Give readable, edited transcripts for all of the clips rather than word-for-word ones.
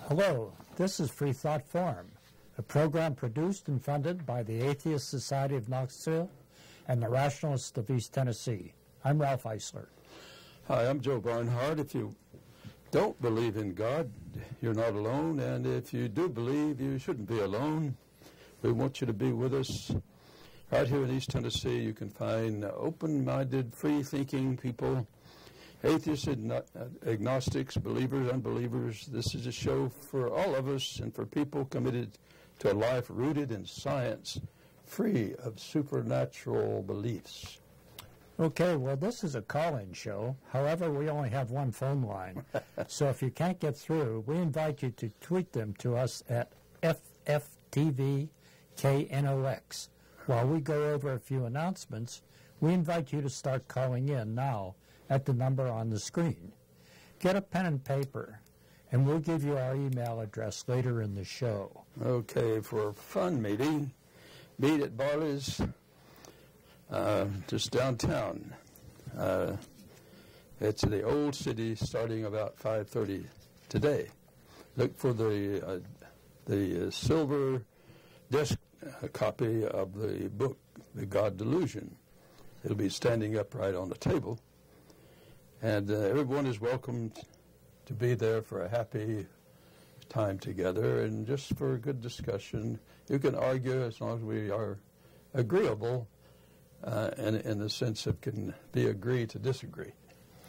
Hello, this is Freethought Forum, a program produced and funded by the Atheist Society of Knoxville and the Rationalist of East Tennessee. I'm Ralph Eisler. Hi, I'm Joe Barnhart. If you don't believe in God, you're not alone, and if you do believe, you shouldn't be alone. We want you to be with us. Right here in East Tennessee, you can find open-minded, free-thinking people, atheists, agnostics, believers, unbelievers. This is a show for all of us and for people committed to a life rooted in science, free of supernatural beliefs. Okay, well, this is a call-in show. However, we only have one phone line. So if you can't get through, we invite you to tweet them to us at FFTVKNOX. While we go over a few announcements, we invite you to start calling in now at the number on the screen. Get a pen and paper, and we'll give you our email address later in the show. Okay, for a fun meeting, meet at Barley's, just downtown. It's the Old City, starting about 5:30 today. Look for the silver desk copy of the book, The God Delusion. It'll be standing upright on the table. And everyone is welcome to be there for a happy time together and just for a good discussion. You can argue as long as we are agreeable and in the sense it can be agree to disagree.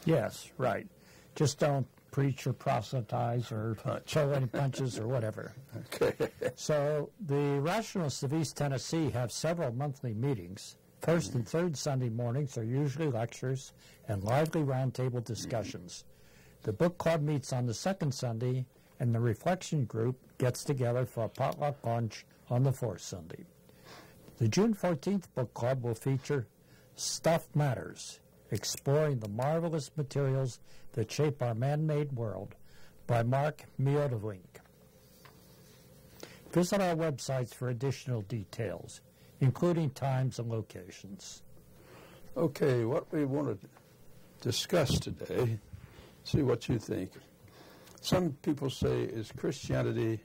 Yes, right. Just don't preach or proselytize or throw any punches or whatever. Okay. So the Rationalists of East Tennessee have several monthly meetings. First and third Sunday mornings are usually lectures and lively roundtable discussions. The book club meets on the second Sunday, and the reflection group gets together for a potluck lunch on the fourth Sunday. The June 14th book club will feature Stuff Matters, Exploring the Marvelous Materials That Shape Our Man-Made World by Mark Miodowink. Visit our websites for additional details, including times and locations. Okay, what we want to discuss today, see what you think. Some people say, is Christianity,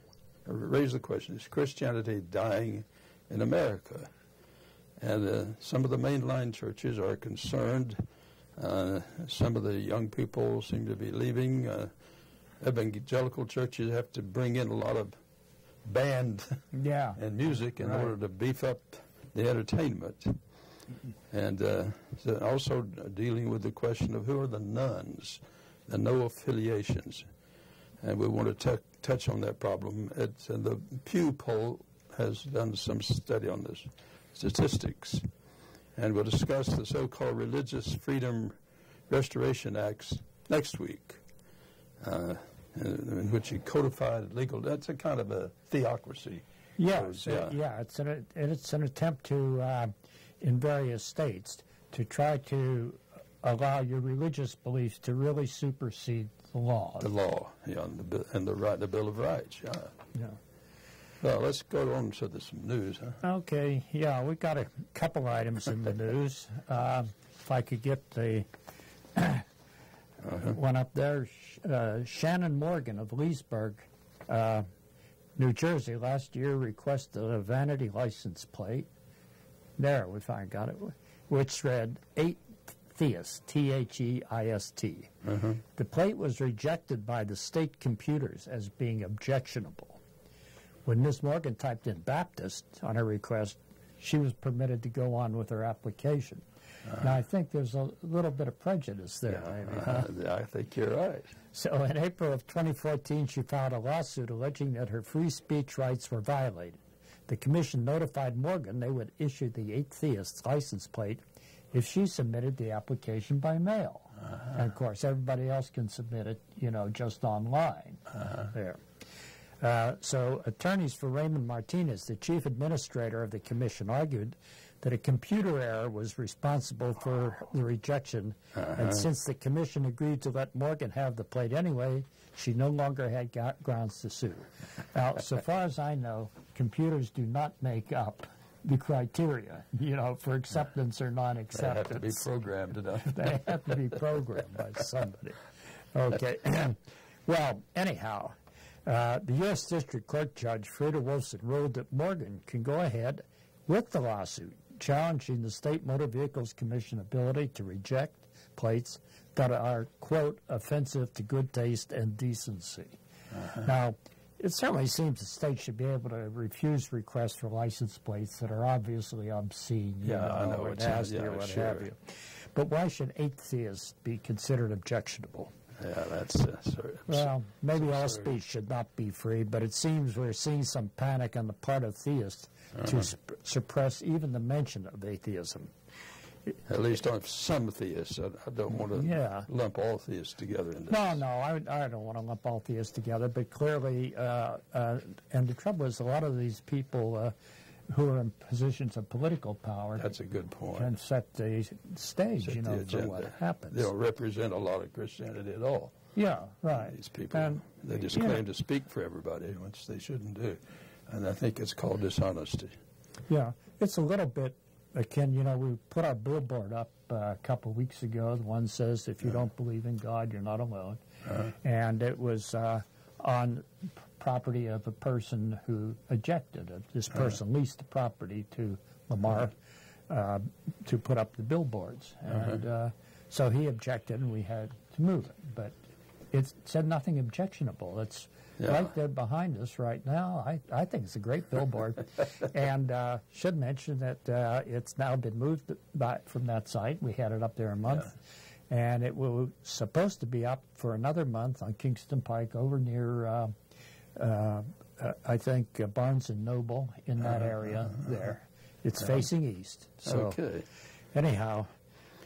or raise the question, is Christianity dying in America? And some of the mainline churches are concerned. Some of the young people seem to be leaving. Evangelical churches have to bring in a lot of band and music in order to beef up the entertainment. And so also dealing with the question of who are the nuns, the no affiliations. And we want to touch on that problem. The Pew Poll has done some study on this statistics. And we'll discuss the so-called Religious Freedom Restoration Acts next week, in which he codified legal. That's a kind of a theocracy. Yes, it's an attempt to, in various states, to try to allow your religious beliefs to really supersede the law. The law, and the Bill of Rights, Yeah. Well, let's go on to some news, huh? Okay, we've got a couple items in the news. If I could get the one up there. Shannon Morgan of Leesburg, New Jersey, last year requested a vanity license plate. There, we finally got it, which read Atheist, T-H-E-I-S-T. The plate was rejected by the state computers as being objectionable. When Ms. Morgan typed in Baptist on her request, she was permitted to go on with her application. Now, I think there's a little bit of prejudice there, maybe. Huh? I think you're right. So in April of 2014, she filed a lawsuit alleging that her free speech rights were violated. The commission notified Morgan they would issue the Atheist license plate if she submitted the application by mail. And, of course, everybody else can submit it, just online. There. So attorneys for Raymond Martinez, the chief administrator of the commission, argued that a computer error was responsible for the rejection, and since the commission agreed to let Morgan have the plate anyway, she no longer had grounds to sue. Now, so far as I know, computers do not make up the criteria, for acceptance or non-acceptance. They have to be programmed enough. They have to be programmed by somebody. Okay. Well, anyhow, The U.S. District Court Judge Frida Wolfson ruled that Morgan can go ahead with the lawsuit, challenging the State Motor Vehicles Commission ability to reject plates that are, quote, offensive to good taste and decency. Now, it certainly seems the state should be able to refuse requests for license plates that are obviously obscene, I know, or nasty, or what have you. But why should atheists be considered objectionable? Yeah, that's well, maybe all speech should not be free, but it seems we're seeing some panic on the part of theists to suppress even the mention of atheism. At least on some theists. I don't want to lump all theists together in this. No, I don't want to lump all theists together, but clearly, and the trouble is a lot of these people who are in positions of political power. That's a good point. Can set the stage, for what happens. They don't represent a lot of Christianity at all. Yeah, right. These people, they just claim to speak for everybody, which they shouldn't do. And I think it's called dishonesty. Yeah, it's a little bit akin, we put our billboard up a couple of weeks ago. The one says, if you don't believe in God, you're not alone. And it was on property of a person who ejected it. This person leased the property to Lamar to put up the billboards. And so he objected, and we had to move it. But it said nothing objectionable. It's right there behind us right now. I think it's a great billboard. And should mention that it's now been moved from that site. We had it up there a month. And it was supposed to be up for another month on Kingston Pike over near, I think, Barnes & Noble in that area there. It's facing east. So anyhow.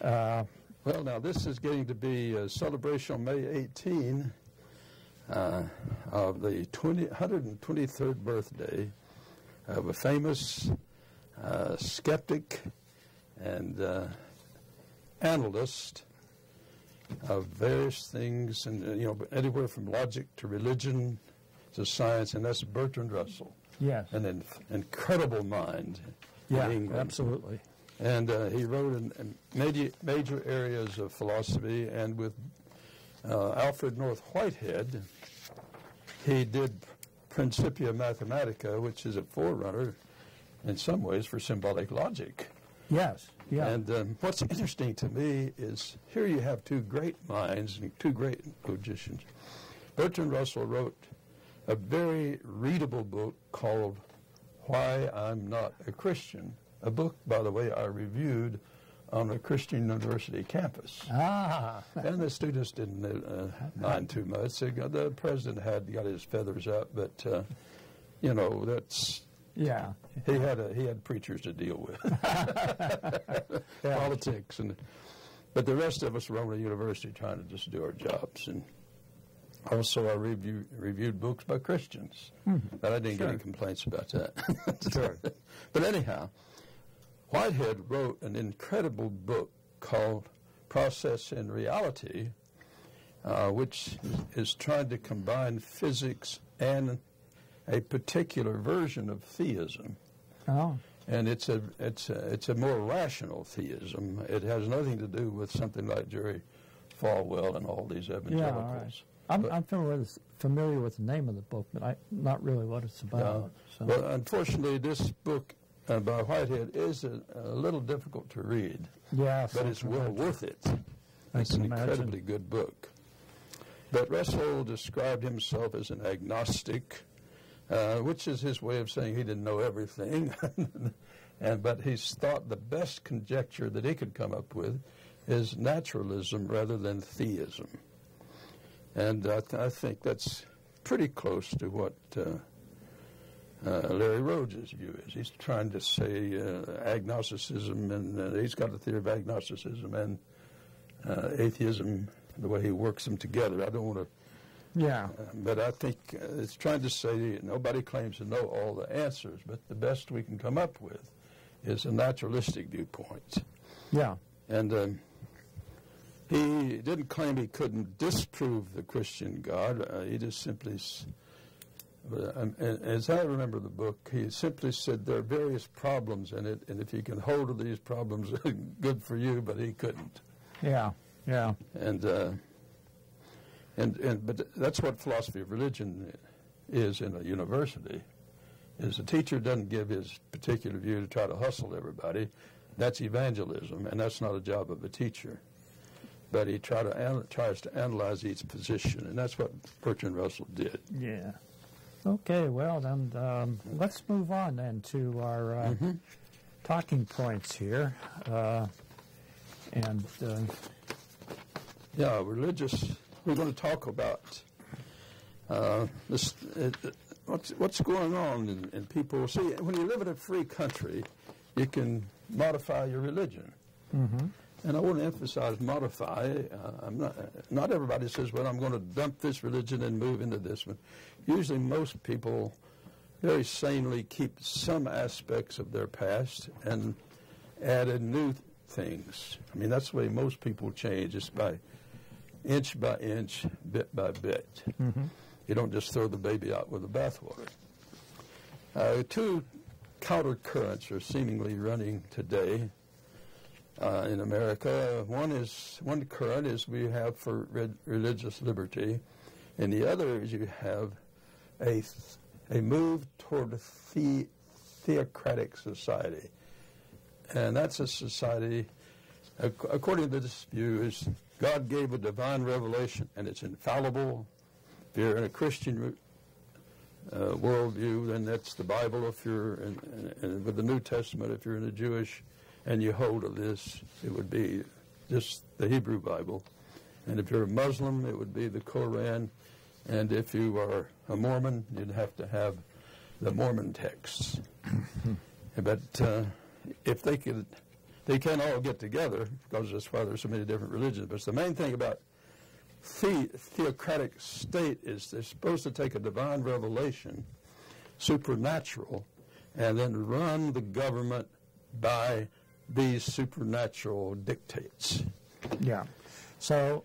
Well, now this is getting to be a celebration on May 18 of the 123rd birthday of a famous skeptic and analyst of various things, and anywhere from logic to religion to science, and that's Bertrand Russell. Yes. An incredible mind in England. Absolutely. And he wrote in major areas of philosophy, and with Alfred North Whitehead, he did Principia Mathematica, which is a forerunner in some ways for symbolic logic. Yes, yeah. And what's interesting to me is here you have two great minds and two great logicians. Bertrand Russell wrote a very readable book called Why I'm Not a Christian, a book, by the way, I reviewed on a Christian university campus. And the students didn't mind too much. The president had got his feathers up, but, that's... Yeah. He had preachers to deal with. Politics. But the rest of us were on the university trying to just do our jobs. And also I reviewed books by Christians. But I didn't get any complaints about that. But anyhow, Whitehead wrote an incredible book called Process and Reality, which is trying to combine physics and a particular version of theism. And it's a more rational theism. It has nothing to do with something like Jerry Falwell and all these evangelicals. I'm familiar with the name of the book, but not really what it's about. So. Well, unfortunately, this book by Whitehead is a little difficult to read. But it's well worth it. It's an incredibly good book. But Russell described himself as an agnostic, which is his way of saying he didn't know everything. But he's thought the best conjecture that he could come up with is naturalism rather than theism. And I think that's pretty close to what Larry Rhodes' view is. He's trying to say agnosticism, and he's got a theory of agnosticism and atheism, the way he works them together. I don't want to... but I think it's trying to say nobody claims to know all the answers, but the best we can come up with is a naturalistic viewpoint. And he didn't claim he couldn't disprove the Christian God. He just simply... as I remember the book, he simply said there are various problems in it, and if you can hold to these problems, good for you, but he couldn't. But that's what philosophy of religion is in a university is the teacher doesn't give his particular view to try to hustle everybody. That's evangelism, and that's not a job of a teacher. But he tries to analyze each position, and that's what Bertrand Russell did. Yeah. Okay, well, then let's move on then to our talking points here. Yeah, religious. We're going to talk about what's going on in people. See, when you live in a free country, you can modify your religion. Mm-hmm. And I want to emphasize modify. Not everybody says, well, I'm going to dump this religion and move into this one. Usually most people very sanely keep some aspects of their past and add in new things. I mean, that's the way most people change. It's by inch, bit by bit. Mm-hmm. You don't just throw the baby out with the bathwater. Two countercurrents are seemingly running today in America. One current is we have for religious liberty, and the other is you have a move toward a theocratic society. And that's a society, according to this view, is God gave a divine revelation, and it's infallible. If you're in a Christian worldview, then that's the Bible. If you're with the New Testament, if you're in a Jewish and you hold to this, it would be just the Hebrew Bible. And if you're a Muslim, it would be the Koran. And if you are a Mormon, you'd have to have the Mormon texts. But if they can't all get together, because that's why there's so many different religions. But the main thing about theocratic state is they're supposed to take a divine revelation, supernatural, and then run the government by these supernatural dictates. Yeah. So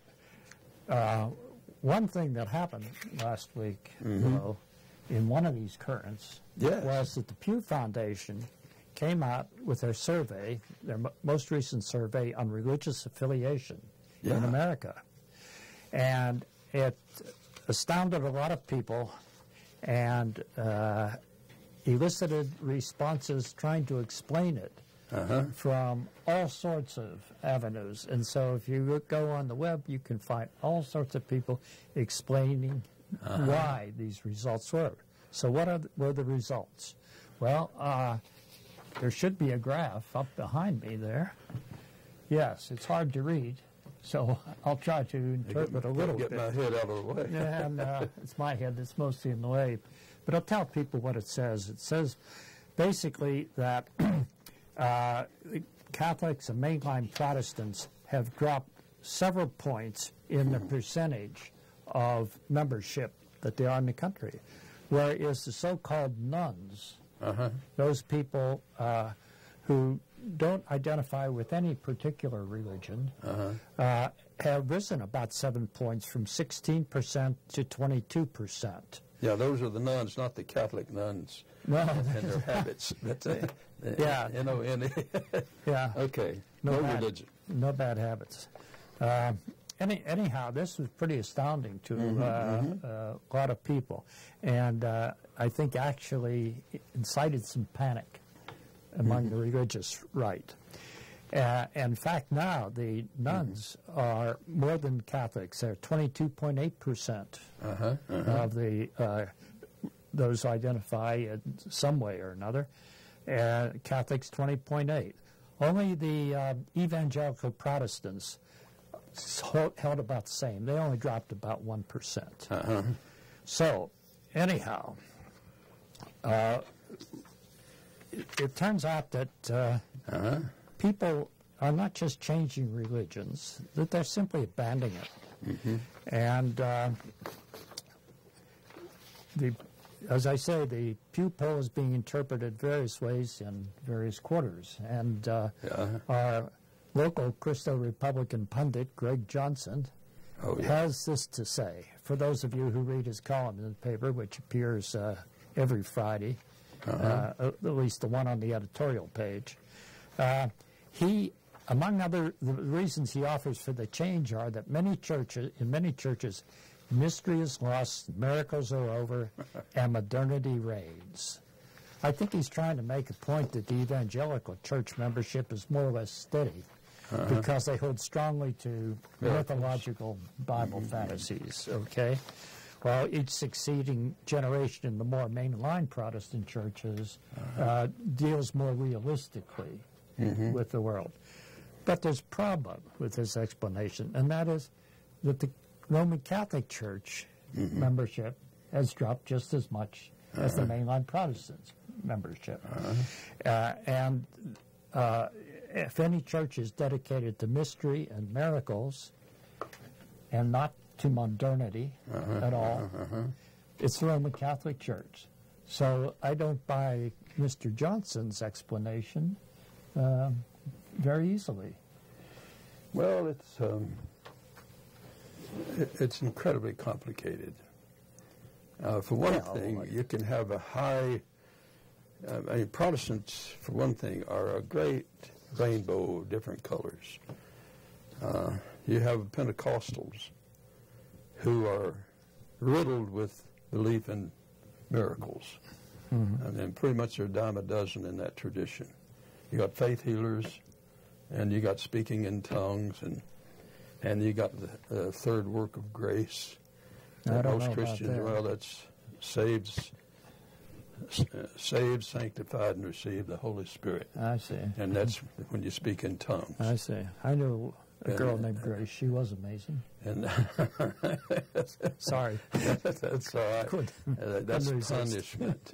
one thing that happened last week, in one of these currents, was that the Pew Foundation came out with their survey, their most recent survey on religious affiliation in America. And it astounded a lot of people and elicited responses trying to explain it from all sorts of avenues. And so if you go on the web, you can find all sorts of people explaining why these results were. So what were the results? Well, there should be a graph up behind me there. Yes, it's hard to read, so I'll try to interpret a little bit. Get my head out of the way. And it's my head that's mostly in the way. But I'll tell people what it says. It says basically that Catholics and mainline Protestants have dropped several points in the percentage of membership that they are in the country, whereas the so-called nuns, those people who don't identify with any particular religion, have risen about 7 points from 16% to 22%. Yeah, those are the nuns, not the Catholic nuns. No. And their habits. Yeah. N-O-N-E. Yeah. Okay. No religion. No bad habits. Anyhow, this was pretty astounding to a lot of people. And I think actually incited some panic among the religious right. In fact, now the nuns are more than Catholics. They're 22.8% of the those identify in some way or another. Catholics 20.8%. Only the evangelical Protestants held about the same. They only dropped about 1%. So, anyhow, it turns out that people are not just changing religions, that they're simply abandoning it. And as I say, the Pew Poll is being interpreted various ways in various quarters. And our local Christo-Republican pundit, Greg Johnson, has this to say. For those of you who read his column in the paper, which appears every Friday, at least the one on the editorial page, he, among other the reasons he offers for the change are that in many churches, Mystery is lost, miracles are over, and modernity reigns. I think he's trying to make a point that the evangelical church membership is more or less steady because they hold strongly to mythological Bible fantasies, okay? While each succeeding generation in the more mainline Protestant churches deals more realistically with the world. But there's a problem with this explanation, and that is that the Roman Catholic Church membership has dropped just as much as the mainline Protestants membership. And if any church is dedicated to mystery and miracles and not to modernity at all, it's the Roman Catholic Church. So I don't buy Mr. Johnson's explanation very easily. Well, it's incredibly complicated. For one thing, you can have a high... Protestants, for one thing, are a great rainbow of different colors. You have Pentecostals who are riddled with belief in miracles. And then pretty much they're a dime a dozen in that tradition. You got faith healers, and you got speaking in tongues, and you got the third work of grace. That most Christians, well, that's saved, sanctified, and receive the Holy Spirit. I see. And that's when you speak in tongues. I see. I knew a girl named Grace. She was amazing. And sorry. That's all right. That's punishment.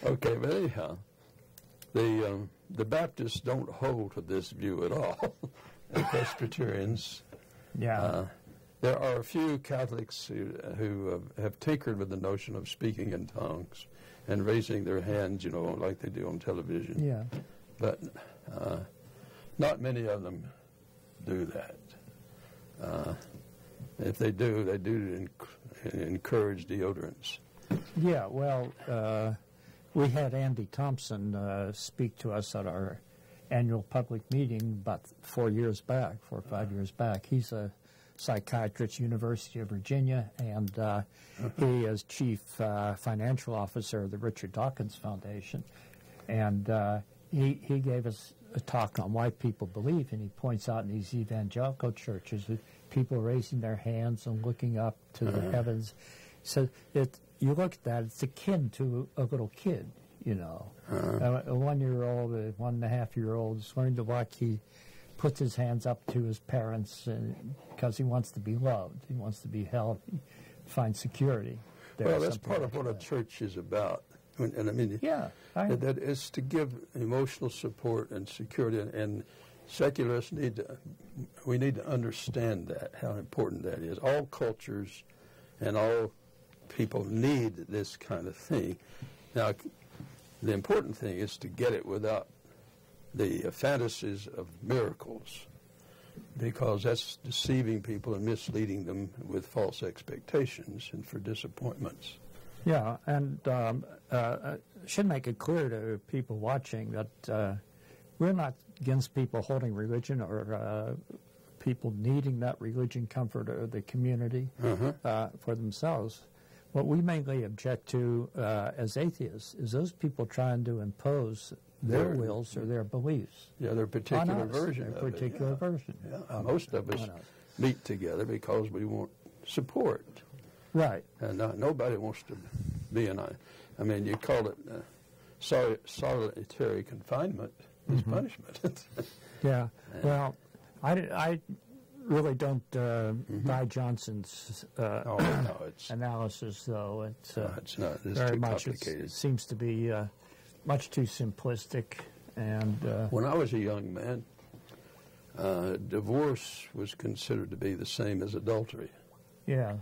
Okay, but anyhow, the Baptists don't hold to this view at all. The Presbyterians. Yeah. There are a few Catholics who have tinkered with the notion of speaking in tongues and raising their hands, like they do on television. Yeah. But not many of them do that. If they do, they do to encourage deodorants. Yeah, well, we had Andy Thompson speak to us at our annual public meeting about 4 or 5 years back. He's a psychiatrist, University of Virginia, and he is chief financial officer of the Richard Dawkins Foundation. And he gave us a talk on why people believe, and he points out in these evangelical churches that people raising their hands and looking up to the heavens. So you look at that, it's akin to a little kid, A 1-year-old, a 1.5-year-old is learning to walk. He puts his hands up to his parents because he wants to be loved. He wants to be held, find security. Well, that's part of what a church is about. And I mean, that is to give emotional support and security. And secularists need to understand that, how important that is. All cultures and all people need this kind of thing. Now, the important thing is to get it without the fantasies of miracles, because that's deceiving people and misleading them with false expectations and for disappointments. Yeah, and should make it clear to people watching that we're not against people holding religion or people needing that religion comfort or the community for themselves. What we mainly object to as atheists is those people trying to impose their wills or their beliefs. Yeah, their particular version of it. Their particular version. Yeah. Most of us meet together because we want support. Right. And nobody wants to be in I mean, you call it solitary confinement is punishment. Yeah. Well, I really don't buy Johnson's analysis, though. It's not. It's very too much complicated. It seems to be much too simplistic. And when I was a young man, divorce was considered to be the same as adultery. Yeah.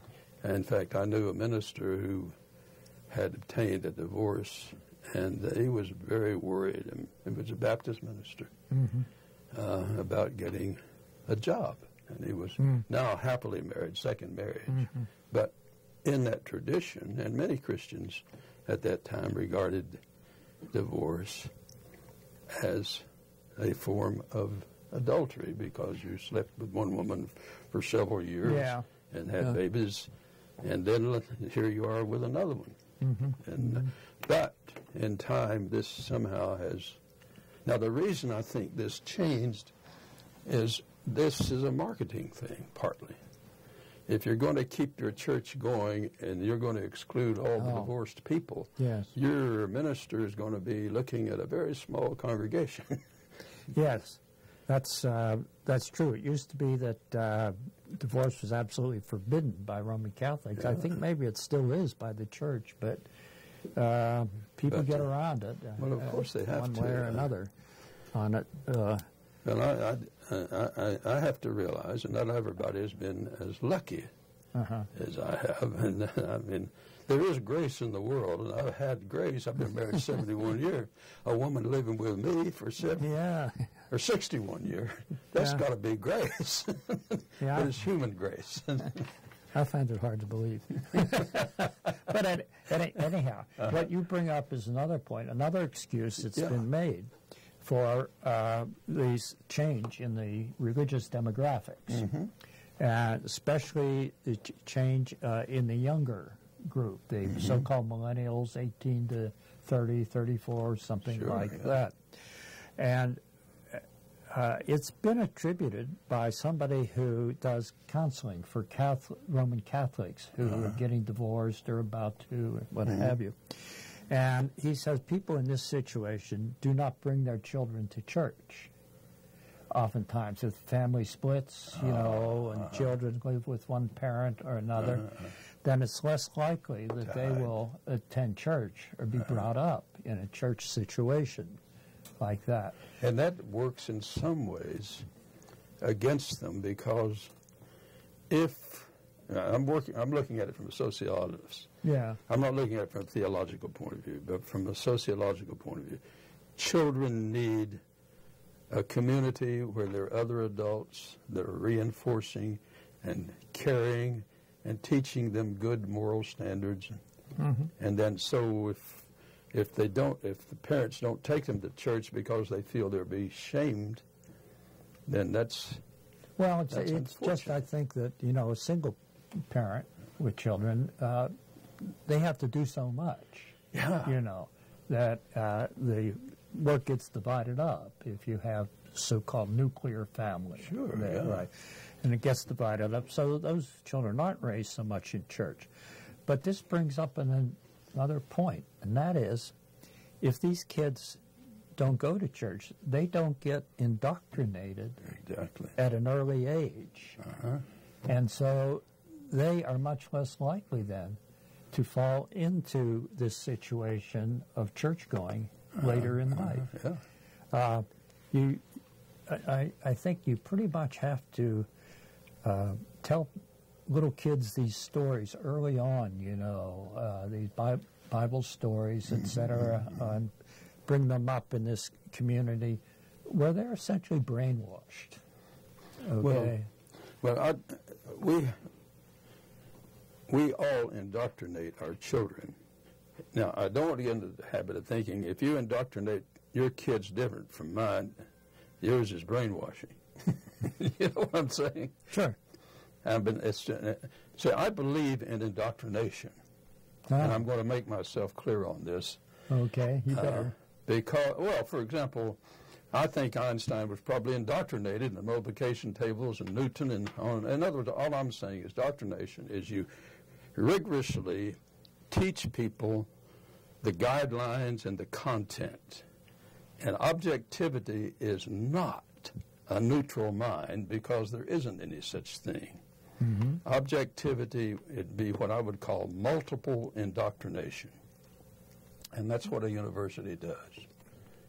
In fact, I knew a minister who had obtained a divorce, and he was very worried. And he was a Baptist minister about getting a job. And he was now happily married, second marriage. But in that tradition, and many Christians at that time regarded divorce as a form of adultery because you slept with one woman for several years and had babies, and then here you are with another one. But in time, this somehow has... Now, the reason I think this changed is this is a marketing thing, partly. If you're going to keep your church going and you're going to exclude all the divorced people, your minister is going to be looking at a very small congregation. Yes, that's true. It used to be that divorce was absolutely forbidden by Roman Catholics. I think maybe it still is by the church, but people get around it. Well, of course they have one to. way or another on it. Well, I have to realize that not everybody has been as lucky as I have. And I mean, there is grace in the world, and I've had grace. I've been married 71 years. A woman living with me for 61 years. That's got to be grace. But it's human grace. I find it hard to believe. But anyhow, what you bring up is another point, another excuse that's been made for this change in the religious demographics, and especially the change in the younger group, the so-called millennials, 18 to 30, 34, something like that. And it's been attributed by somebody who does counseling for Roman Catholics who are getting divorced or about to, what have you. And he says people in this situation do not bring their children to church. Oftentimes, if family splits, and children live with one parent or another, then it's less likely that they will attend church or be brought up in a church situation like that. And that works in some ways against them because if I'm looking at it from a sociologist. Yeah. I'm not looking at it from a theological point of view, but from a sociological point of view. Children need a community where there are other adults that are reinforcing and caring and teaching them good moral standards. And then so if the parents don't take them to church because they feel they'll be shamed, then that's it's just, I think that, a single parent with children, they have to do so much, that the work gets divided up if you have so-called nuclear family. Right. And it gets divided up, so those children aren't raised so much in church. But this brings up another point, and that is, if these kids don't go to church, they don't get indoctrinated at an early age. And so they are much less likely then to fall into this situation of church going later in life. I think you pretty much have to tell little kids these stories early on, these Bible stories, etc., and bring them up in this community where they're essentially brainwashed. Okay. Well, we all indoctrinate our children. Now, I don't want to get into the habit of thinking if you indoctrinate your kids different from mine, yours is brainwashing. You know what I'm saying? Sure. So I believe in indoctrination, and I'm going to make myself clear on this. Okay, you better. Because, well, for example, I think Einstein was probably indoctrinated in the multiplication tables and Newton and on. In other words, all I'm saying is indoctrination is you rigorously teach people the guidelines and the content. And objectivity is not a neutral mind because there isn't any such thing. Objectivity would be what I would call multiple indoctrination. And that's what a university does.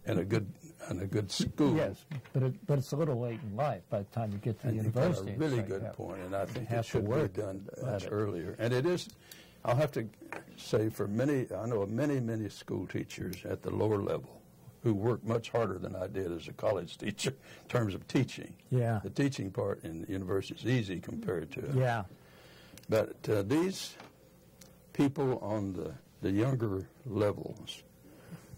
And a good school. Yes, but it's a little late in life by the time you get to the university. That's a really good point, and I think it should be done much earlier. And it is, I'll have to say for I know many school teachers at the lower level who work much harder than I did as a college teacher in terms of teaching. Yeah. The teaching part in the university is easy compared to Yeah. But these people on the younger levels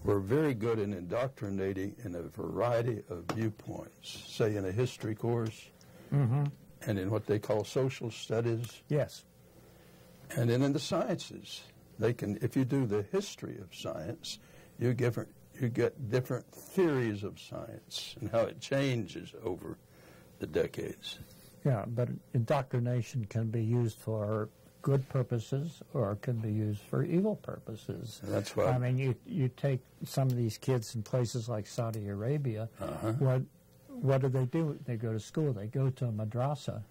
were very good in indoctrinating in a variety of viewpoints, say in a history course, and in what they call social studies. Yes. And then in the sciences. They can, if you do the history of science, you get different theories of science and how it changes over the decades. Yeah, but indoctrination can be used for good purposes or it can be used for evil purposes. That's why. I mean, you take some of these kids in places like Saudi Arabia, what do? They go to school. They go to a madrasa.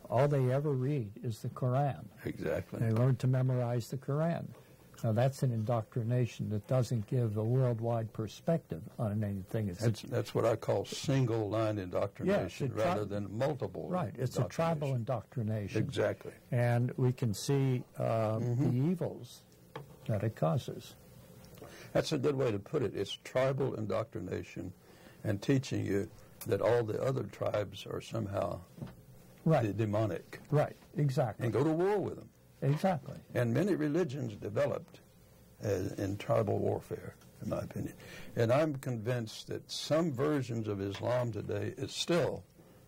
All they ever read is the Quran. Exactly. They learn to memorize the Quran. Now, that's an indoctrination that doesn't give a worldwide perspective on anything. That's what I call single-line indoctrination rather than multiple. Right. It's a tribal indoctrination. Exactly. And we can see the evils that it causes. That's a good way to put it. It's tribal indoctrination and teaching you that all the other tribes are somehow demonic. Right, exactly. And go to war with them. Exactly. And many religions developed in tribal warfare, in my opinion. And I'm convinced that some versions of Islam today is still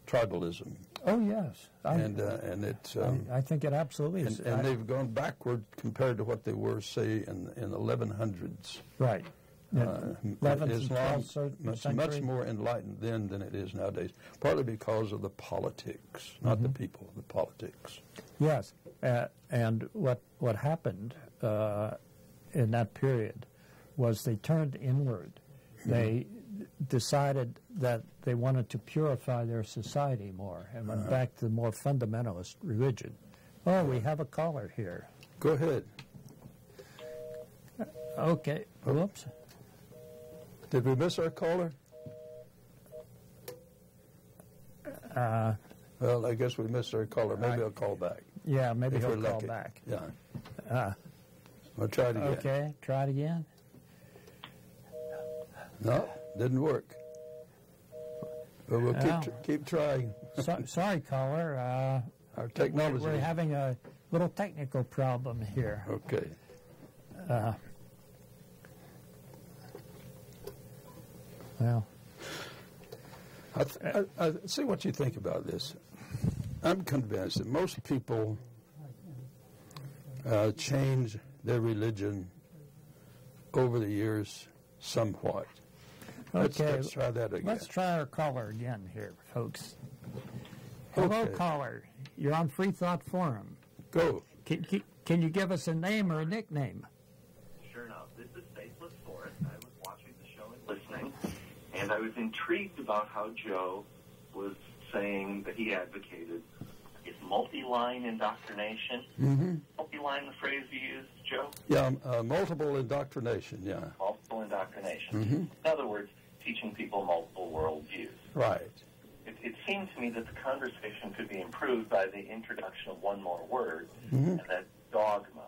tribalism. Oh, yes. And it's... I think it absolutely is. And they've gone backward compared to what they were, say, in the 1100s. Right. Islam was much more enlightened then than it is nowadays, partly because of the politics, not the people, the politics. Yes, and what happened in that period was they turned inward. They decided that they wanted to purify their society more and went back to the more fundamentalist religion. Oh, we have a caller here. Go ahead. Okay. Whoops. Did we miss our caller? Well, I guess we missed our caller. Maybe I'll call back. Yeah, maybe he'll call back. Yeah. We'll try it again. Okay, try it again. No, didn't work. But we'll keep trying. Sorry, caller. Our technology. We're having a little technical problem here. Okay. Well, I see what you think about this. I'm convinced that most people change their religion over the years somewhat. Okay, let's try that again. Let's try our caller again here, folks. Hello, caller. You're on Freethought Forum. Go. Can you give us a name or a nickname? Sure enough. This is Faithless Forrest. I was watching the show and listening, and I was intrigued about how Joe was saying that he advocated is multi-line indoctrination. Multi-line, the phrase you used, Joe? Yeah, multiple indoctrination, yeah. Multiple indoctrination. In other words, teaching people multiple worldviews. Right. It seemed to me that the conversation could be improved by the introduction of one more word, and that's dogma.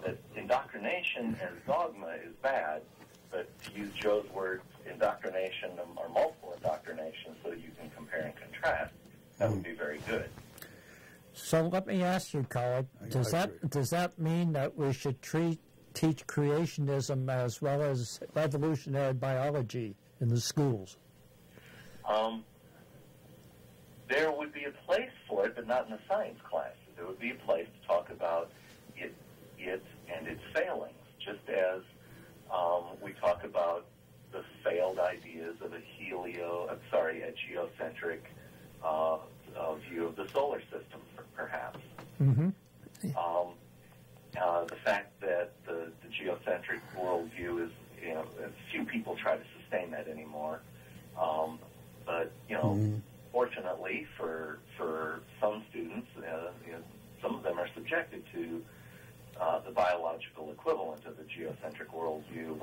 That indoctrination as dogma is bad, but to use Joe's words, indoctrination or multiple indoctrination so that you can compare and contrast, that would be very good. So let me ask you, caller, does that mean that we should teach creationism as well as evolutionary biology in the schools? There would be a place for it, but not in the science classes. There would be a place to talk about it and its failings, just as we talk about the failed ideas of a geocentric view of the solar system, perhaps. The fact that the geocentric worldview is, few people try to sustain that anymore. But, fortunately for some students, some of them are subjected to the biological equivalent of the geocentric worldview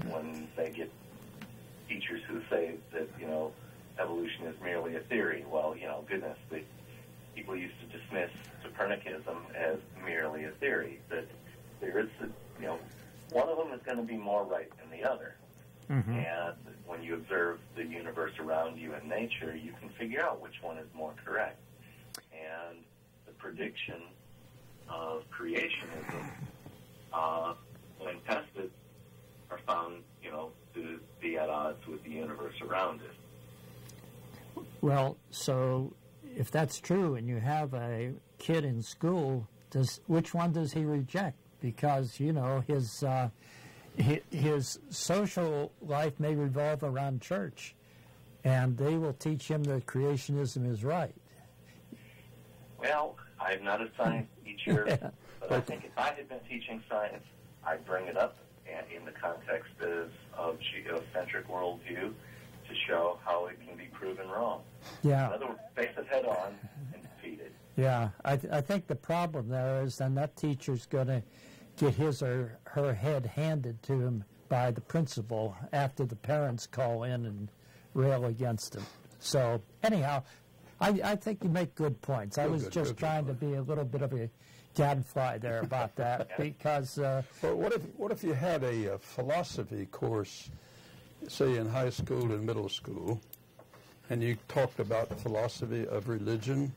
when they get teachers who say that, evolution is merely a theory. Well, goodness, people used to dismiss Copernicanism as merely a theory. That there is, one of them is going to be more right than the other. And when you observe the universe around you in nature, you can figure out which one is more correct. And the prediction of creationism, when tested, are found, odds with the universe around it. Well, so if that's true and you have a kid in school, which one does he reject? Because, you know, his social life may revolve around church, and they will teach him that creationism is right. Well, I'm not a science teacher, but I think if I had been teaching science, I'd bring it up in the context of geocentric worldview to show how it can be proven wrong. Yeah. In other words, face it head on and defeat it. Yeah, I think the problem there is then that teacher's going to get his or her head handed to him by the principal after the parents call in and rail against him. So anyhow, I think you make good points. I was just trying to be a little bit of a gadfly there about that because... Well, what if you had a philosophy course, say in high school and middle school, and you talked about philosophy of religion,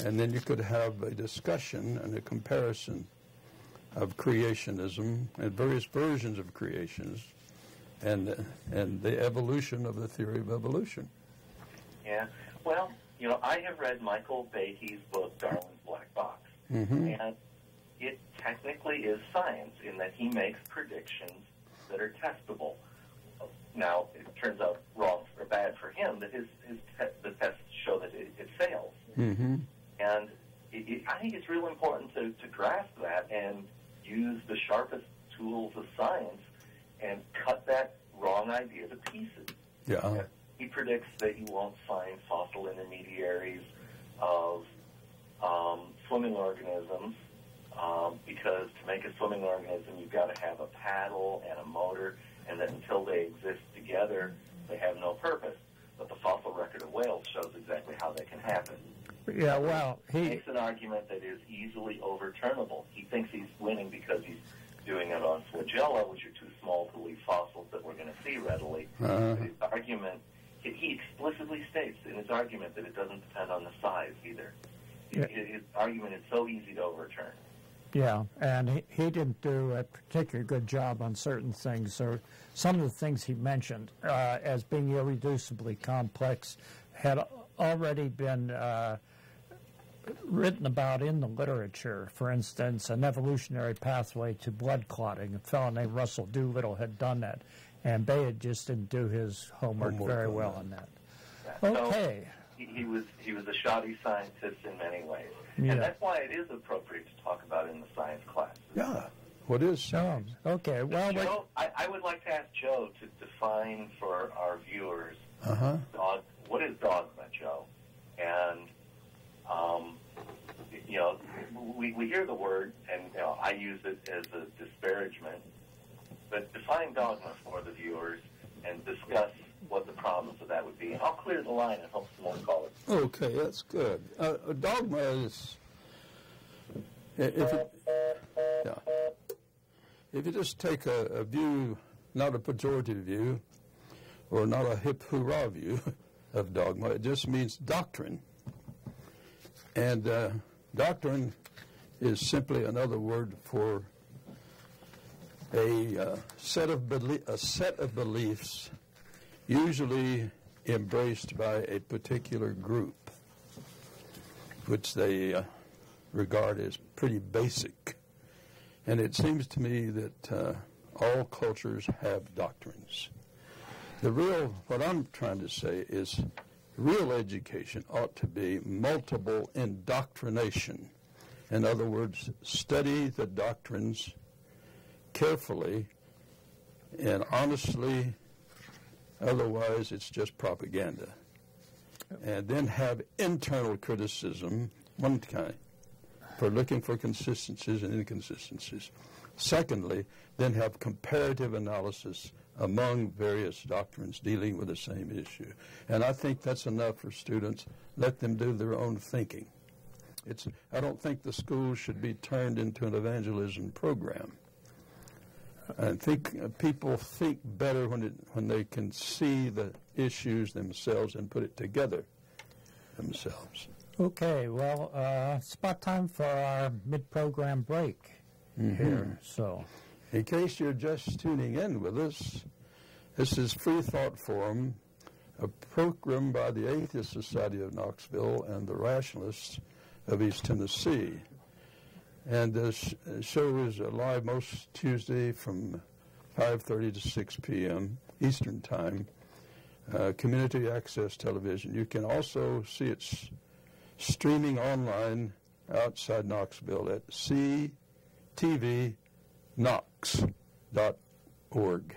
and then you could have a discussion and a comparison of creationism and various versions of creations and the evolution of the theory of evolution. Yeah. Well, you know, I have read Michael Behe's book, Darwin's Black Box, and it technically is science in that he makes predictions that are testable. Now, it turns out wrong or bad for him that the tests show that it fails. Mm-hmm. And I think it's real important to grasp that and use the sharpest tools of science and cut that wrong idea to pieces. Yeah. He predicts that you won't find fossil intermediaries of swimming organisms because to make a swimming organism, you've got to have a paddle and a motor, and that until they exist together, they have no purpose. But the fossil record of whales shows exactly how that can happen. Yeah, well, he makes an argument that is easily overturnable. He thinks he's winning because he's doing it on flagella, which are too small to leave fossils that we're going to see readily. But his argument, he explicitly states in his argument that it doesn't depend on the size either. Yeah. His argument is so easy to overturn. Yeah, and he didn't do a particularly good job on certain things. Or some of the things he mentioned as being irreducibly complex had already been written about in the literature. For instance, an evolutionary pathway to blood clotting. A fellow named Russell Doolittle had done that, and Bayard just didn't do his homework very well on that. Yeah, okay. So he was a shoddy scientist in many ways. Yeah. And that's why it is appropriate to talk about in the science classes. Yeah. What is science? Okay. Well, Joe, I would like to ask Joe to define for our viewers what is dogma, Joe? And, you know, we hear the word, and you know, I use it as a disparagement, but define dogma for the viewers and discuss what the problems of that would be. I'll clear the line and hope someone will call it. Okay, that's good. Dogma is, if you just take a view, not a pejorative view, or not a hip hurrah view of dogma, it just means doctrine. And doctrine is simply another word for a set of beliefs usually embraced by a particular group, which they regard as pretty basic. And it seems to me that all cultures have doctrines. What I'm trying to say is real education ought to be multiple indoctrination. In other words, study the doctrines carefully and honestly. Otherwise, it's just propaganda. And then have internal criticism, one kind, for looking for consistencies and inconsistencies. Secondly, then have comparative analysis among various doctrines dealing with the same issue. And I think that's enough for students. Let them do their own thinking. I don't think the school should be turned into an evangelism program. I think people think better when they can see the issues themselves and put it together themselves. Okay, well, it's about time for our mid-program break here. So, in case you're just tuning in with us, This is Freethought Forum, a program by the Atheist Society of Knoxville and the Rationalists of East Tennessee. And this show is live most Tuesday from 5:30 to 6 p.m. Eastern Time, community access television. You can also see it streaming online outside Knoxville at ctvknox.org.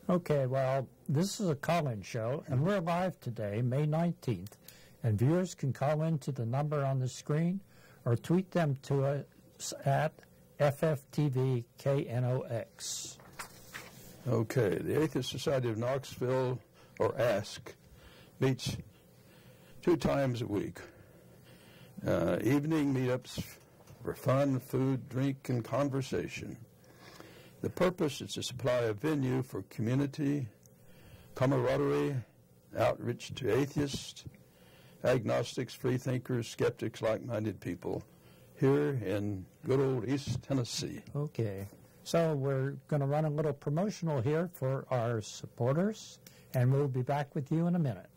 Okay, well, this is a call-in show, and we're live today, May 19th, and viewers can call in to the number on the screen or tweet them to us at FFTVKNOX. Okay, the Atheist Society of Knoxville, or ASK, meets 2 times a week. Evening meetups for fun, food, drink, and conversation. The purpose is to supply a venue for community, camaraderie, outreach to atheists, agnostics, freethinkers, skeptics, like-minded people here in good old East Tennessee. Okay, so we're going to run a little promotional here for our supporters, and we'll be back with you in a minute.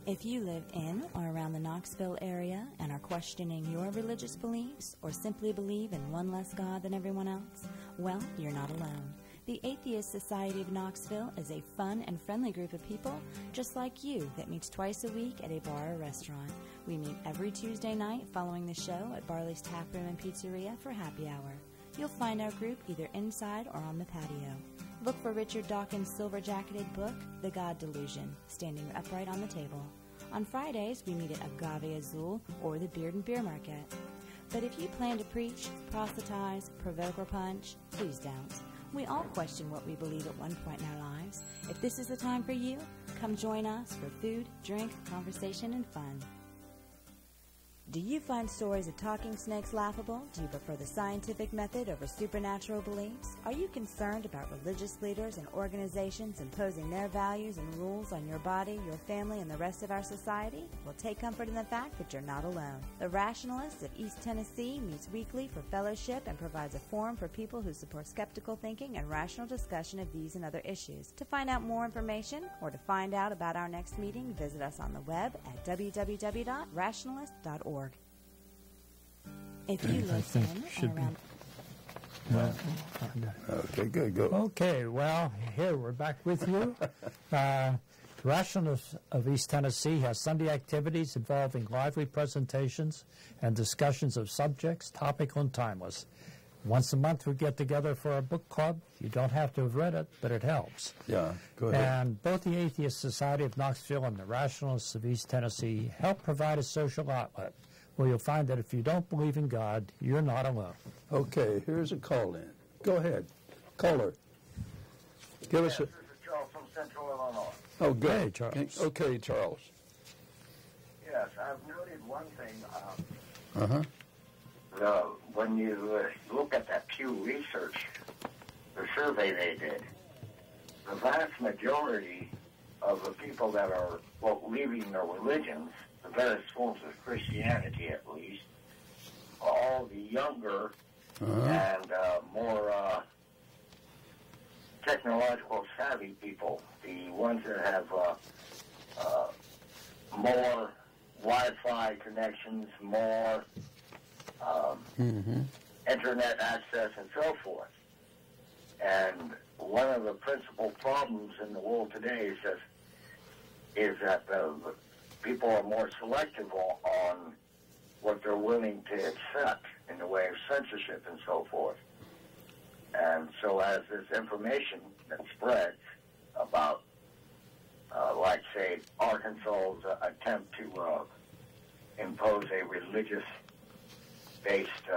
If you live in or around the Knoxville area and are questioning your religious beliefs or simply believe in one less God than everyone else, well, you're not alone. The Atheist Society of Knoxville is a fun and friendly group of people just like you that meets twice a week at a bar or restaurant. We meet every Tuesday night following the show at Barley's Tap Room and Pizzeria for happy hour. You'll find our group either inside or on the patio. Look for Richard Dawkins' silver-jacketed book, The God Delusion, standing upright on the table. On Fridays, we meet at Agave Azul or the Beard and Beer Market. But if you plan to preach, proselytize, provoke, or punch, please don't. We all question what we believe at one point in our lives. If this is the time for you, come join us for food, drink, conversation, and fun. Do you find stories of talking snakes laughable? Do you prefer the scientific method over supernatural beliefs? Are you concerned about religious leaders and organizations imposing their values and rules on your body, your family, and the rest of our society? Well, take comfort in the fact that you're not alone. The Rationalist of East Tennessee meets weekly for fellowship and provides a forum for people who support skeptical thinking and rational discussion of these and other issues. To find out more information or to find out about our next meeting, visit us on the web at www.rationalist.org. If you live in or around... Okay, good, go. Okay, well, here we're back with you. Rationalist of East Tennessee has Sunday activities involving lively presentations and discussions of subjects, topical and timeless. Once a month we get together for a book club. You don't have to have read it, but it helps. Yeah, go ahead. And both the Atheist Society of Knoxville and the Rationalists of East Tennessee help provide a social outlet where you'll find that if you don't believe in God, you're not alone. Okay, here's a call-in. Go ahead. Caller. Give us a... This is Charles from Central Illinois. Oh, good. Hey, Charles. Okay, Charles. Yes, I've noted one thing. When you look at that Pew Research, the survey they did, the vast majority of the people that are leaving their religions, the various forms of Christianity at least, are all the younger and more technological savvy people, the ones that have more Wi-Fi connections, more internet access, and so forth. And one of the principal problems in the world today is that people are more selective on what they're willing to accept in the way of censorship and so forth. And so as this information that spreads about, like, say, Arkansas's attempt to impose a religious-based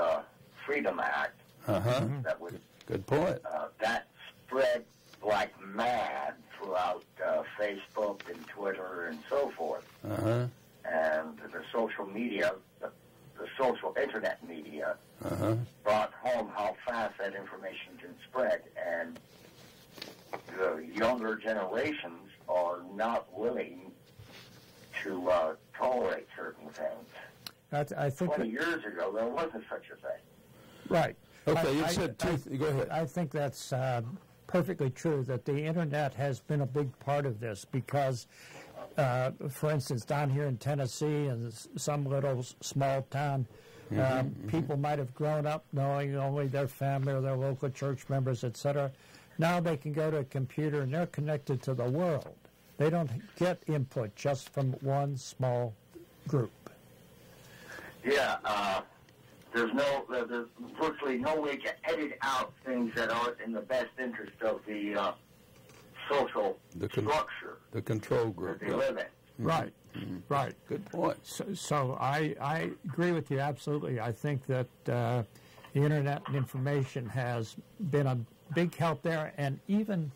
Freedom Act, that would... Good point. That spread like mad throughout Facebook and Twitter and so forth. And the social media, the social internet media, brought home how fast that information can spread. And the younger generations are not willing to tolerate certain things. I think 20 years ago, there wasn't such a thing. Right. Okay, you said two. Go ahead. I think that's perfectly true that the Internet has been a big part of this because, for instance, down here in Tennessee, in some little small town, people might have grown up knowing only their family or their local church members, etc. Now they can go to a computer and they're connected to the world. They don't get input just from one small group. Yeah, there's virtually no way to edit out things that aren't in the best interest of the social structure, the control group that they live in. Right, right. Good point. So I agree with you absolutely. I think that the Internet and information has been a big help there, and even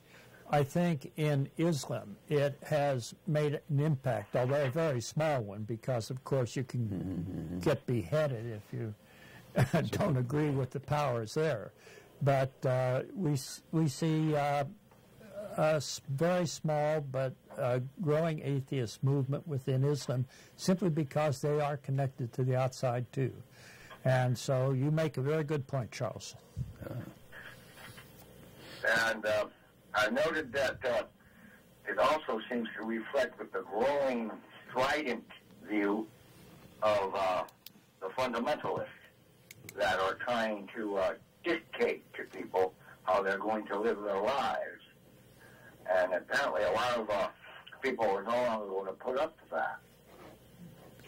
I think in Islam it has made an impact, although a very small one, because of course you can get beheaded if you don't agree with the powers there. But we see a very small but growing atheist movement within Islam simply because they are connected to the outside too. And so you make a very good point, Charles. And I noted that it also seems to reflect with the growing strident view of the fundamentalists that are trying to dictate to people how they're going to live their lives. And apparently a lot of people are no longer going to put up to that.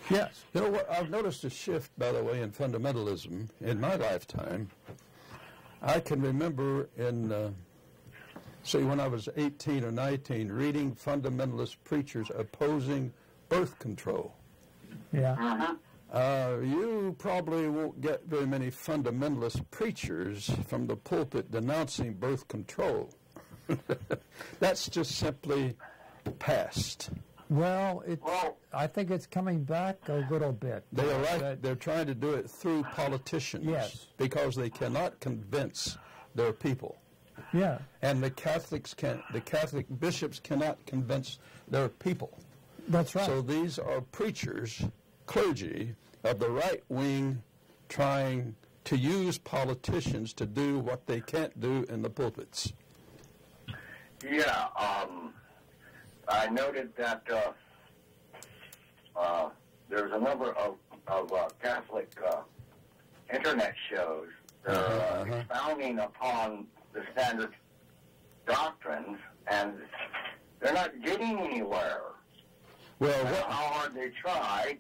Yes. You know what? I've noticed a shift, by the way, in fundamentalism in my lifetime. I can remember in, say, when I was 18 or 19, reading fundamentalist preachers opposing birth control. Yeah. You probably won't get very many fundamentalist preachers from the pulpit denouncing birth control. That's just simply past. Well, I think it's coming back a little bit. They're trying to do it through politicians. Yes. Because they cannot convince their people. Yeah. And the Catholic bishops cannot convince their people. That's right. So these are preachers, clergy of the right wing, trying to use politicians to do what they can't do in the pulpits. Yeah, I noted that there's a number of Catholic internet shows that are expounding upon the standard doctrines, and they're not getting anywhere. Well, how hard they try,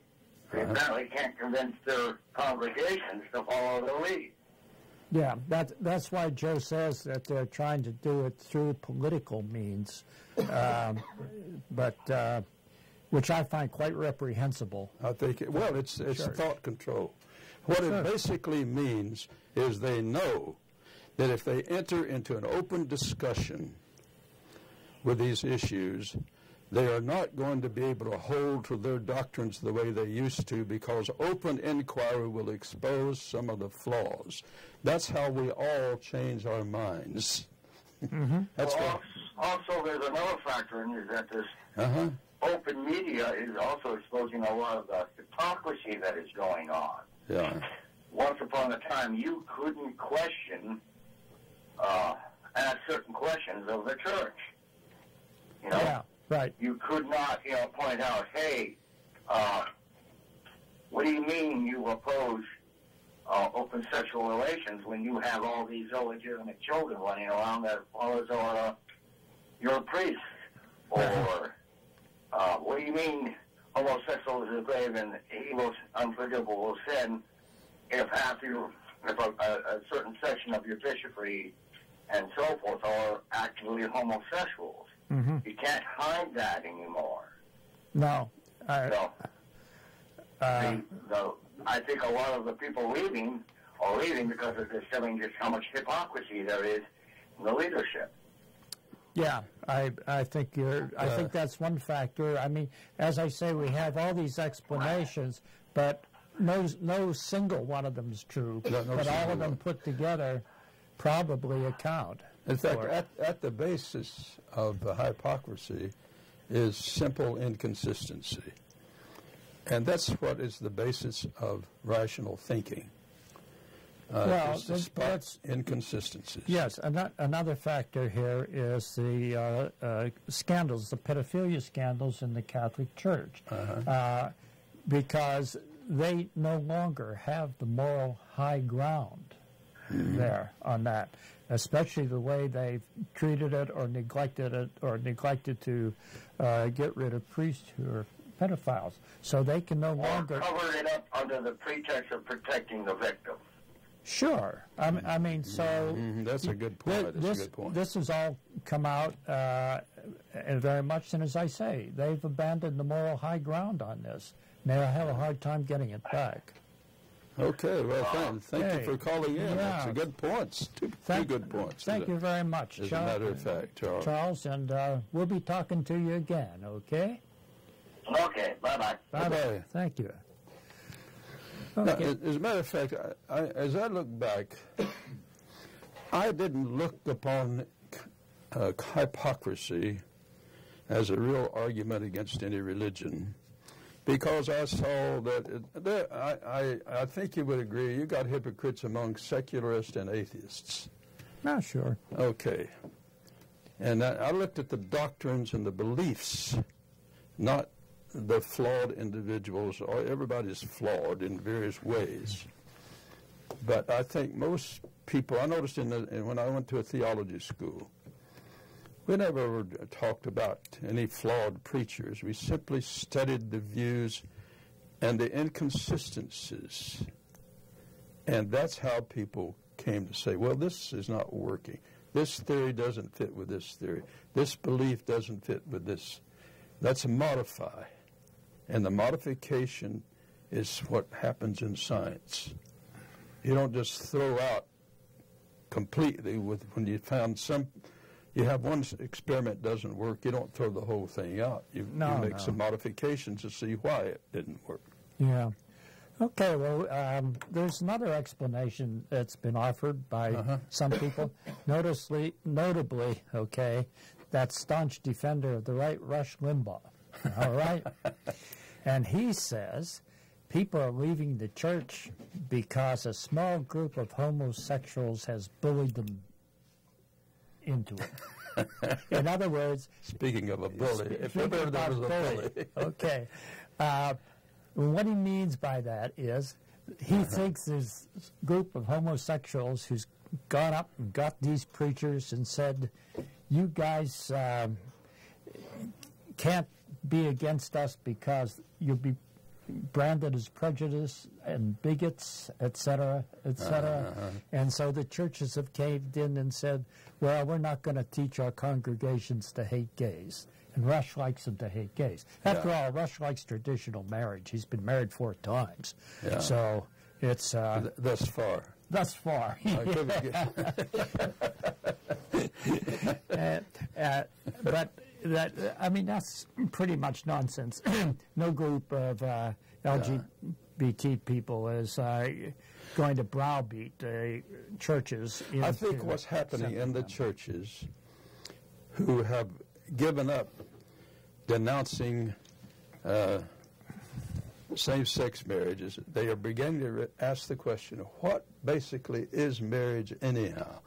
they apparently can't convince their congregations to follow their lead. Yeah, that's why Joe says that they're trying to do it through political means, but which I find quite reprehensible. I think it's thought control. What it basically means is they know that if they enter into an open discussion with these issues, they are not going to be able to hold to their doctrines the way they used to, because open inquiry will expose some of the flaws. That's how we all change our minds. That's also, there's another factor in here, that this open media is also exposing a lot of the hypocrisy that is going on. Yeah. Once upon a time, you couldn't ask certain questions of the church. You know? Yeah. Right. You could not, point out, hey, what do you mean you oppose open sexual relations when you have all these illegitimate children running around that fathers are your priests? Or what do you mean homosexual is a grave and evil, unforgivable sin if a certain section of your bishopry and so forth are actually homosexuals? You can't hide that anymore. No. I think a lot of the people leaving are leaving because they're showing just how much hypocrisy there is in the leadership. Yeah, I think I think that's one factor. I mean, as I say, we have all these explanations, but no single one of them is true. But all of them put together probably account. In fact, at the basis of the hypocrisy is simple inconsistency. And that's what is the basis of rational thinking. Just to spot inconsistencies. Yes, another factor here is the scandals, the pedophilia scandals in the Catholic Church, because they no longer have the moral high ground there on that, especially the way they've treated it or neglected to get rid of priests who are pedophiles. So they can no longer cover it up under the pretext of protecting the victim. Sure. I mean, so... That's a good point. This has all come out and very much, and as I say, they've abandoned the moral high ground on this. They'll have a hard time getting it back. Okay, well, thank you for calling in. Yeah. That's a good points. Two good points. Thank you very much, as a matter of fact, Charles, and we'll be talking to you again, okay? Okay, bye-bye. Bye-bye. Thank you. Okay. Now, as a matter of fact, as I look back, I didn't look upon hypocrisy as a real argument against any religion, because I saw that I think you would agree, you got hypocrites among secularists and atheists. No, sure. Okay. And I looked at the doctrines and the beliefs, not the flawed individuals. Everybody's flawed in various ways. But I think most people, I noticed when I went to a theology school, we never ever talked about any flawed preachers. We simply studied the views and the inconsistencies. And that's how people came to say, well, this is not working. This theory doesn't fit with this theory. This belief doesn't fit with this. Let's modify. And the modification is what happens in science. You don't just throw out completely when you found you have one experiment doesn't work, you don't throw the whole thing out. You make some modifications to see why it didn't work. Yeah. Okay, well, there's another explanation that's been offered by some people. Notably, okay, that staunch defender of the right, Rush Limbaugh. All right? And he says people are leaving the church because a small group of homosexuals has bullied them into it. In other words... Speaking of a bully, if ever there was a bully. Okay. What he means by that is he thinks there's a group of homosexuals who's gone up and got these preachers and said, you guys can't be against us because you'll be branded as prejudice and bigots, etc., etc. And so the churches have caved in and said, well, we're not going to teach our congregations to hate gays. And Rush likes them to hate gays. After all, Rush likes traditional marriage. He's been married 4 times. Yeah. So it's... thus far. Thus far. But that's pretty much nonsense. No group of LGBT people is going to browbeat churches. I think what's happening in the churches who have given up denouncing same-sex marriages, they are beginning to ask the question, what basically is marriage anyhow?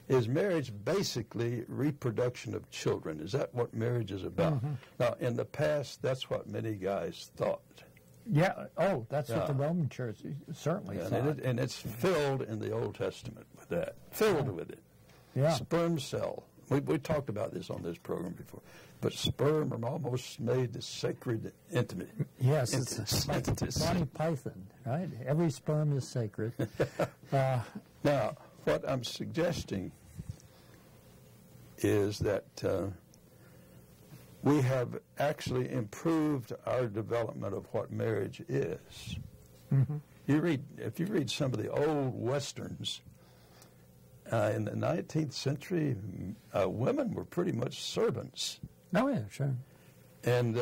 Is marriage basically reproduction of children? Is that what marriage is about? Now, in the past, that's what many guys thought. Yeah. Oh, that's what the Roman Church certainly thought. And it's filled in the Old Testament with that. Filled with it. Yeah. Sperm cell. We talked about this on this program before. But sperm are almost made the sacred intimate. Yes, it's like Monty Python, right? Every sperm is sacred. Now, what I'm suggesting is that we have actually improved our development of what marriage is. If you read some of the old Westerns, in the 19th century, women were pretty much servants. Oh, yeah, sure. And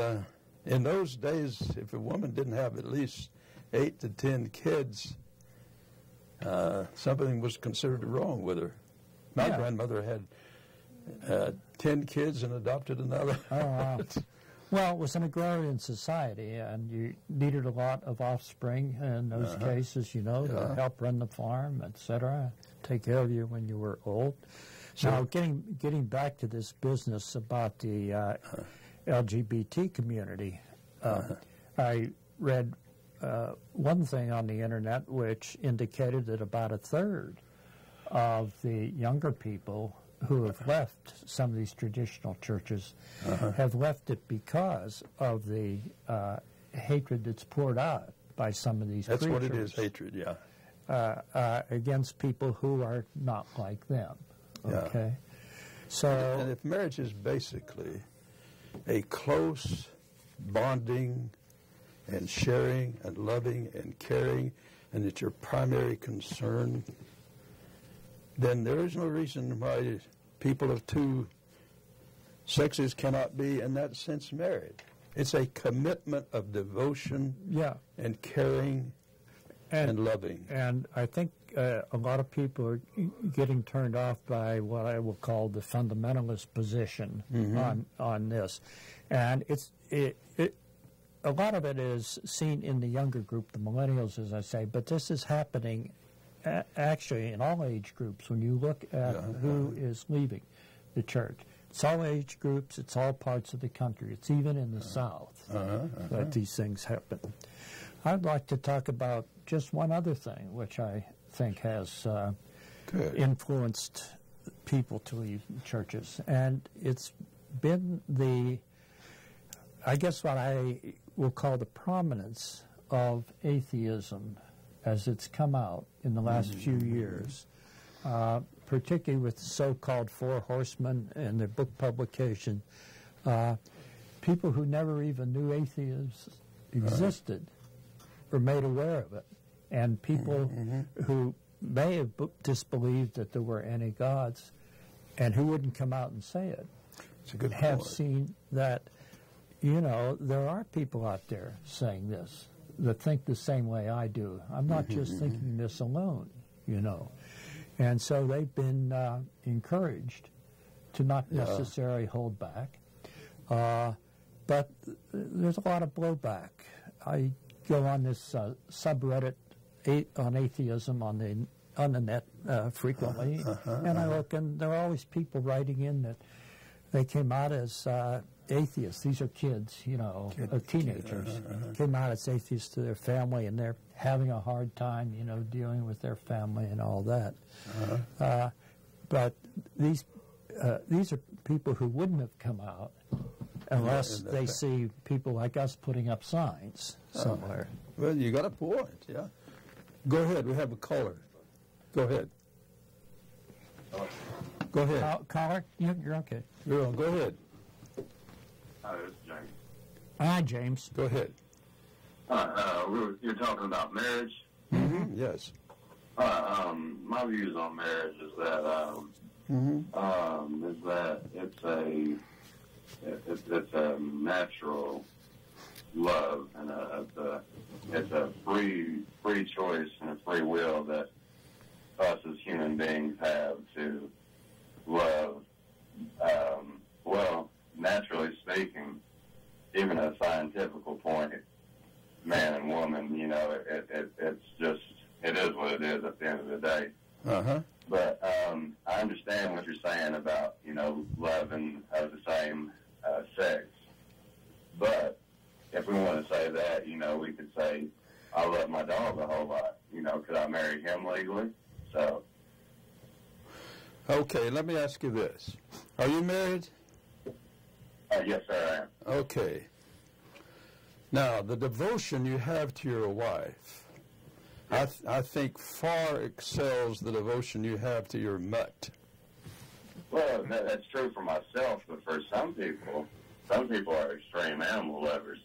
in those days, if a woman didn't have at least 8 to 10 kids, something was considered wrong with her. My grandmother had 10 kids and adopted another. Oh, wow. Well, it was an agrarian society, and you needed a lot of offspring in those cases, you know, to help run the farm, etc., take care of you when you were old. Sure. Now, getting back to this business about the LGBT community, I read one thing on the internet which indicated that about a third of the younger people who have left some of these traditional churches have left it because of the hatred that's poured out by some of these That's preachers. what it is, hatred, yeah. Against people who are not like them. Okay? So, and if marriage is basically a close bonding and sharing and loving and caring, and it's your primary concern, then there is no reason why people of two sexes cannot be, in that sense, married. It's a commitment of devotion and caring and loving. And I think a lot of people are getting turned off by what I will call the fundamentalist position on this. And a lot of it is seen in the younger group, the millennials, as I say, but this is happening actually in all age groups when you look at who is leaving the church. It's all age groups, it's all parts of the country, it's even in the South that these things happen. I'd like to talk about just one other thing, which I think has influenced people to leave churches, and it's been I guess what I will call the prominence of atheism as it's come out in the last few years, particularly with the so-called Four Horsemen and their book publication. People who never even knew atheism existed were made aware of it, and people who may have disbelieved that there were any gods and who wouldn't come out and say it have seen that, you know, there are people out there saying this that think the same way I do. I'm not just thinking this alone, you know. And so they've been encouraged to not necessarily hold back. But there's a lot of blowback. I go on this subreddit on atheism on the net frequently, and I look, and there are always people writing in that they came out as atheists. These are kids, you know, teenagers. Came out as atheists to their family, and they're having a hard time, you know, dealing with their family and all that. But these are people who wouldn't have come out unless they see people like us putting up signs somewhere. Well, you got a point, yeah. Go ahead. We have a caller. Go ahead. Go ahead. Caller, you're okay. You're on. Go ahead. Hi, this is James. Hi, James. Go ahead. You're talking about marriage? Yes. My views on marriage is that it's a natural love, and it's a free choice and a free will that us as human beings have to love. Well, naturally speaking, even a scientific point, man and woman, you know, it's just, it is what it is at the end of the day. But I understand what you're saying about, you know, loving of the same sex. But if we want to say that, you know, we could say, I love my dog a whole lot. You know, could I marry him legally? So. Okay, let me ask you this. Are you married? Yes, sir, I am. Okay. Now, the devotion you have to your wife, I think far excels the devotion you have to your mutt. Well, that's true for myself, but for some people are extreme animal lovers.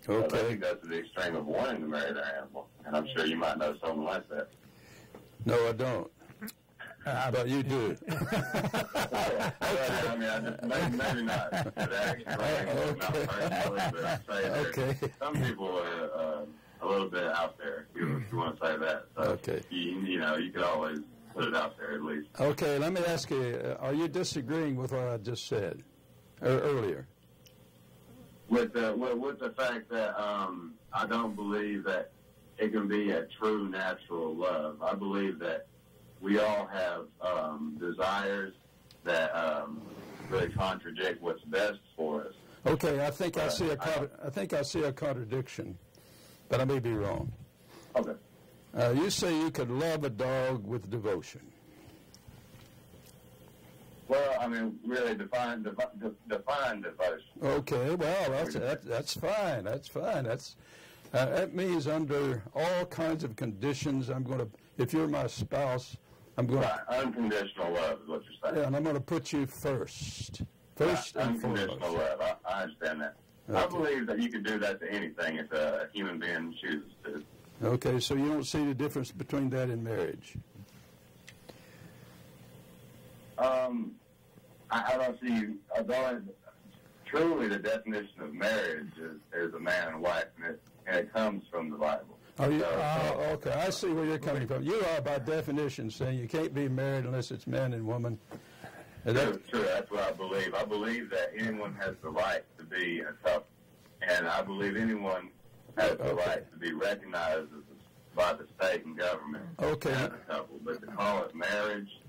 Okay. So they can go to the extreme of wanting to marry their animal, and I'm sure you might know someone like that. No, I don't. But you do. I mean, maybe not to that extreme, not personally, but I'd say that some people are a little bit out there, if you want to say that. So you know, you could always put it out there at least. Okay, let me ask you, are you disagreeing with what I just said earlier? with the fact that I don't believe that it can be a true natural love. I believe that we all have desires that really contradict what's best for us. Okay, I think I see a contradiction, but I may be wrong. Okay. You say you could love a dog with devotion. Well, I mean, really define devotion. Okay, well, that's fine. That's fine. That means under all kinds of conditions, I'm going to. If you're my spouse, I'm going to. Unconditional love is what you're saying. Yeah, and I'm going to put you first. First and unconditional foremost. love. I understand that. Okay. I believe that you can do that to anything if a human being chooses to. Okay, so you don't see the difference between that and marriage? I don't see. Truly, the definition of marriage is a man and wife, and it comes from the Bible. Oh, okay. I see where you're coming from. You are, by definition, saying you can't be married unless it's man and woman. True. That's what I believe. I believe that anyone has the right to be a couple, and I believe anyone has the right to be recognized by the state and government as a couple. But to call it marriage,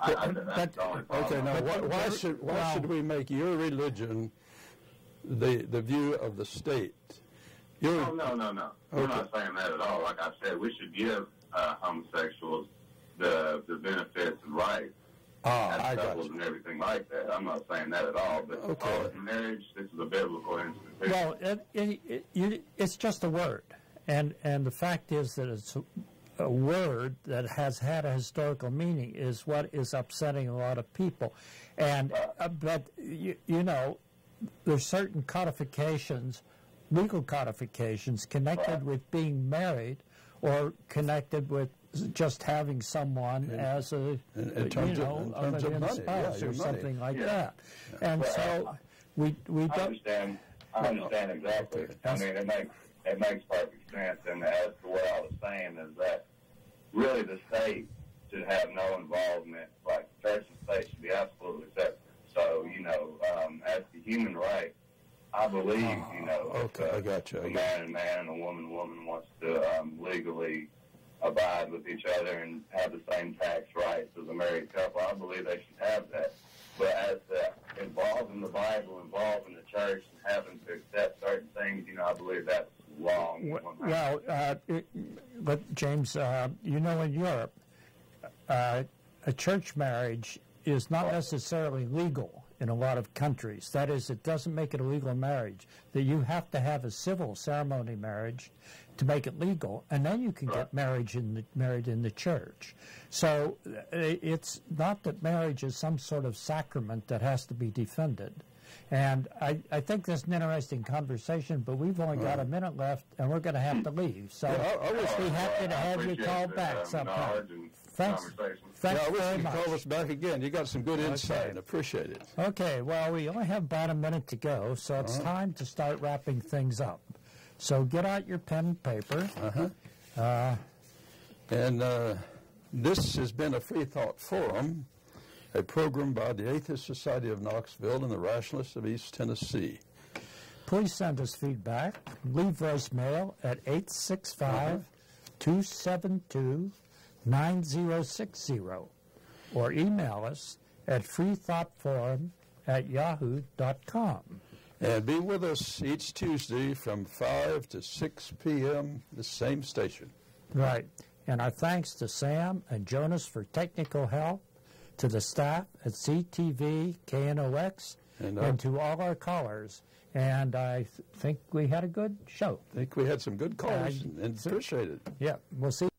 that's the only problem. Okay, now why should we make your religion the view of the state? No. We're not saying that at all. Like I said, we should give homosexuals the benefits and rights as couples and everything like that. I'm not saying that at all. But to call it marriage, this is a biblical institution. Well, it's just a word. And the fact is that it's a word that has had a historical meaning is what is upsetting a lot of people. And but you know, there's certain codifications, legal codifications, connected with being married or connected with just having someone as a spouse or something like that. And so we don't. I understand exactly. Okay. I mean, it makes perfect sense. And as to what I was saying is that really the state should have no involvement. Like church and state should be absolutely separate. So as to human rights, I believe I got you. A man and a woman wants to legally abide with each other and have the same tax rights as a married couple. I believe they should have that. But as to involved in the Bible, involved in the church, and having to accept certain things, I believe that's wrong. Well, but James, in Europe, a church marriage is not necessarily legal in a lot of countries. That is, it doesn't make it a legal marriage. That you have to have a civil ceremony marriage to make it legal, and then you can get married in the church. So it's not that marriage is some sort of sacrament that has to be defended. And I think this is an interesting conversation, but we've only got a minute left, and we're going to have to leave. So I wish we happy to have you call back sometime. Thanks very much. Call us back again. You got some good insight. Appreciate it. Okay, well, we only have about a minute to go, so it's time to start wrapping things up. So get out your pen and paper. This has been a Freethought Forum, a program by the Atheist Society of Knoxville and the Rationalists of East Tennessee. Please send us feedback. Leave voicemail at 865-272-9060 or email us at freethoughtforum@yahoo.com. And be with us each Tuesday from 5 to 6 p.m., the same station. Right. And our thanks to Sam and Jonas for technical help, to the staff at CTV, KNOX, and to all our callers. And I think we had a good show. I think we had some good callers and appreciate it. Yeah, we'll see.